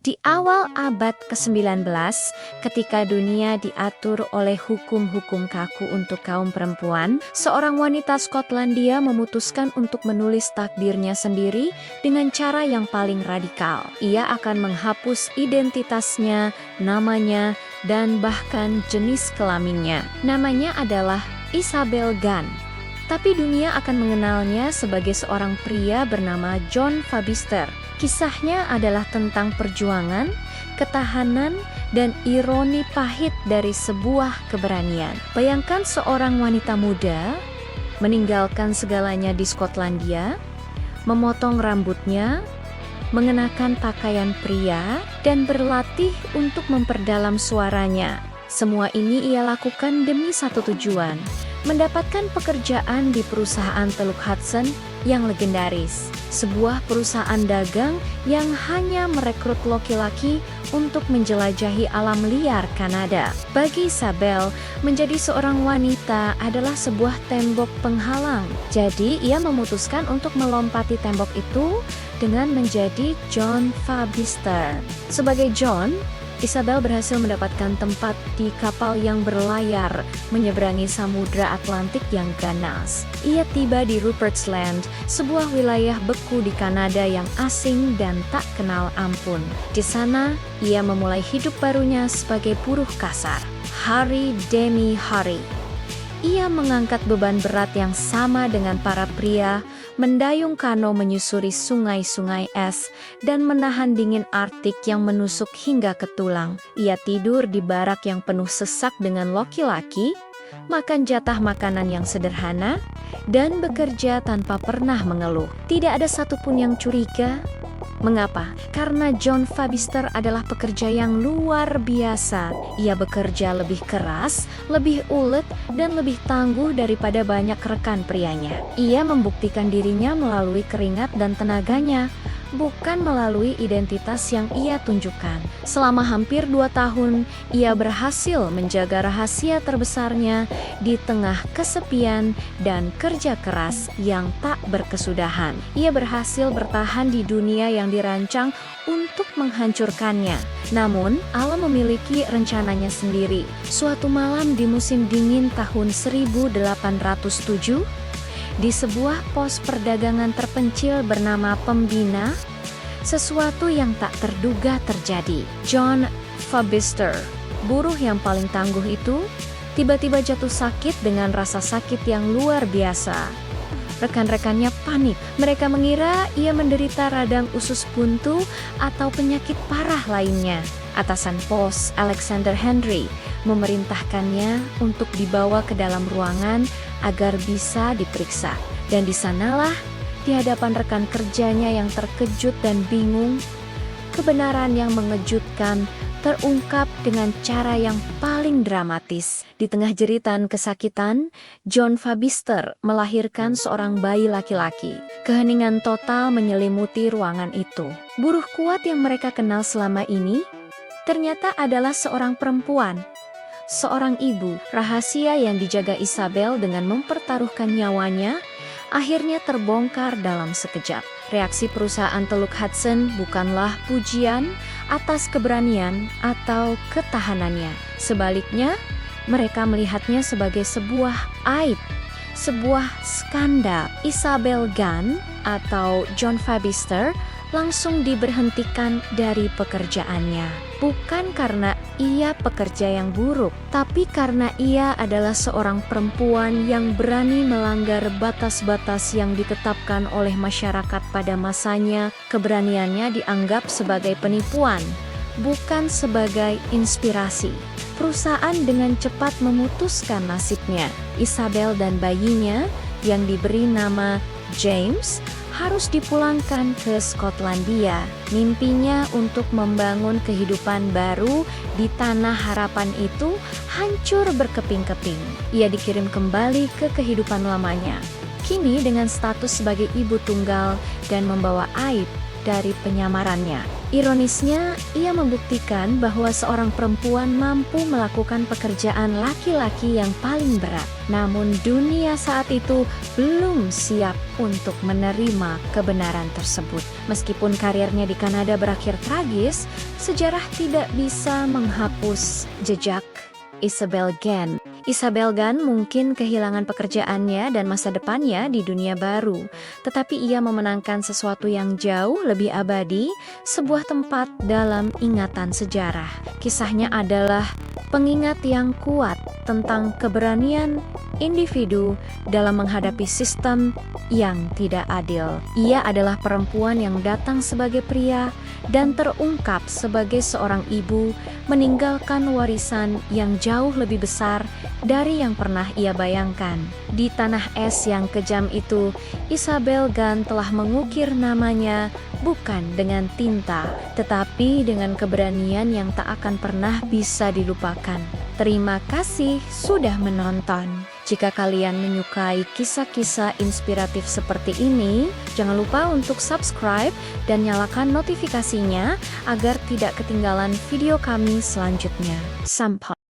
Di awal abad ke-19, ketika dunia diatur oleh hukum-hukum kaku untuk kaum perempuan, seorang wanita Skotlandia memutuskan untuk menulis takdirnya sendiri dengan cara yang paling radikal. Ia akan menghapus identitasnya, namanya, dan bahkan jenis kelaminnya. Namanya adalah Isabel Gunn. Tapi dunia akan mengenalnya sebagai seorang pria bernama John Vabistor. Kisahnya adalah tentang perjuangan, ketahanan, dan ironi pahit dari sebuah keberanian. Bayangkan seorang wanita muda meninggalkan segalanya di Skotlandia, memotong rambutnya, mengenakan pakaian pria, dan berlatih untuk memperdalam suaranya. Semua ini ia lakukan demi satu tujuan, mendapatkan pekerjaan di perusahaan Teluk Hudson yang legendaris, sebuah perusahaan dagang yang hanya merekrut laki-laki untuk menjelajahi alam liar Kanada. Bagi Isabel, menjadi seorang wanita adalah sebuah tembok penghalang. Jadi, ia memutuskan untuk melompati tembok itu dengan menjadi John Vabistor. Sebagai John, Isabel berhasil mendapatkan tempat di kapal yang berlayar menyeberangi Samudra Atlantik yang ganas. Ia tiba di Rupert's Land, sebuah wilayah beku di Kanada yang asing dan tak kenal ampun. Di sana, ia memulai hidup barunya sebagai buruh kasar, hari demi hari. Ia mengangkat beban berat yang sama dengan para pria, mendayung kano menyusuri sungai-sungai es, dan menahan dingin Arktik yang menusuk hingga ke tulang. Ia tidur di barak yang penuh sesak dengan laki-laki, makan jatah makanan yang sederhana, dan bekerja tanpa pernah mengeluh. Tidak ada satupun yang curiga. Mengapa? Karena John Vabistor adalah pekerja yang luar biasa. Ia bekerja lebih keras, lebih ulet, dan lebih tangguh daripada banyak rekan prianya. Ia membuktikan dirinya melalui keringat dan tenaganya, bukan melalui identitas yang ia tunjukkan. Selama hampir 2 tahun, ia berhasil menjaga rahasia terbesarnya di tengah kesepian dan kerja keras yang tak berkesudahan. Ia berhasil bertahan di dunia yang dirancang untuk menghancurkannya. Namun, Allah memiliki rencananya sendiri. Suatu malam di musim dingin tahun 1807, di sebuah pos perdagangan terpencil bernama Pembina, sesuatu yang tak terduga terjadi. John Vabistor, buruh yang paling tangguh itu, tiba-tiba jatuh sakit dengan rasa sakit yang luar biasa. Rekan-rekannya panik. Mereka mengira ia menderita radang usus buntu atau penyakit parah lainnya. Atasan pos, Alexander Henry, memerintahkannya untuk dibawa ke dalam ruangan agar bisa diperiksa. Dan di sanalah, di hadapan rekan kerjanya yang terkejut dan bingung, kebenaran yang mengejutkan terungkap dengan cara yang paling dramatis. Di tengah jeritan kesakitan, John Vabistor melahirkan seorang bayi laki-laki. Keheningan total menyelimuti ruangan itu. Buruh kuat yang mereka kenal selama ini ternyata adalah seorang perempuan, seorang ibu. Rahasia yang dijaga Isabel dengan mempertaruhkan nyawanya akhirnya terbongkar dalam sekejap. Reaksi perusahaan Teluk Hudson bukanlah pujian atas keberanian atau ketahanannya. Sebaliknya, mereka melihatnya sebagai sebuah aib, sebuah skandal. Isabel Gunn atau John Vabistor langsung diberhentikan dari pekerjaannya. Bukan karena ia pekerja yang buruk, tapi karena ia adalah seorang perempuan yang berani melanggar batas-batas yang ditetapkan oleh masyarakat pada masanya. Keberaniannya dianggap sebagai penipuan, bukan sebagai inspirasi. Perusahaan dengan cepat memutuskan nasibnya. Isabel dan bayinya yang diberi nama James harus dipulangkan ke Skotlandia. Mimpinya untuk membangun kehidupan baru di tanah harapan itu hancur berkeping-keping. Ia dikirim kembali ke kehidupan lamanya. Kini dengan status sebagai ibu tunggal dan membawa aib, dari penyamarannya. Ironisnya, ia membuktikan bahwa seorang perempuan mampu melakukan pekerjaan laki-laki yang paling berat. Namun dunia saat itu belum siap untuk menerima kebenaran tersebut. Meskipun karirnya di Kanada berakhir tragis, sejarah tidak bisa menghapus jejak Isabel Gant. Isabel Gant mungkin kehilangan pekerjaannya dan masa depannya di dunia baru, tetapi ia memenangkan sesuatu yang jauh lebih abadi, sebuah tempat dalam ingatan sejarah. Kisahnya adalah pengingat yang kuat tentang keberanian individu dalam menghadapi sistem yang tidak adil. Ia adalah perempuan yang datang sebagai pria dan terungkap sebagai seorang ibu, meninggalkan warisan yang jauh lebih besar dari yang pernah ia bayangkan. Di tanah es yang kejam itu, Isabel Gant telah mengukir namanya bukan dengan tinta, tetapi dengan keberanian yang tak akan pernah bisa dilupakan. Terima kasih sudah menonton. Jika kalian menyukai kisah-kisah inspiratif seperti ini, jangan lupa untuk subscribe dan nyalakan notifikasinya agar tidak ketinggalan video kami selanjutnya. Sampai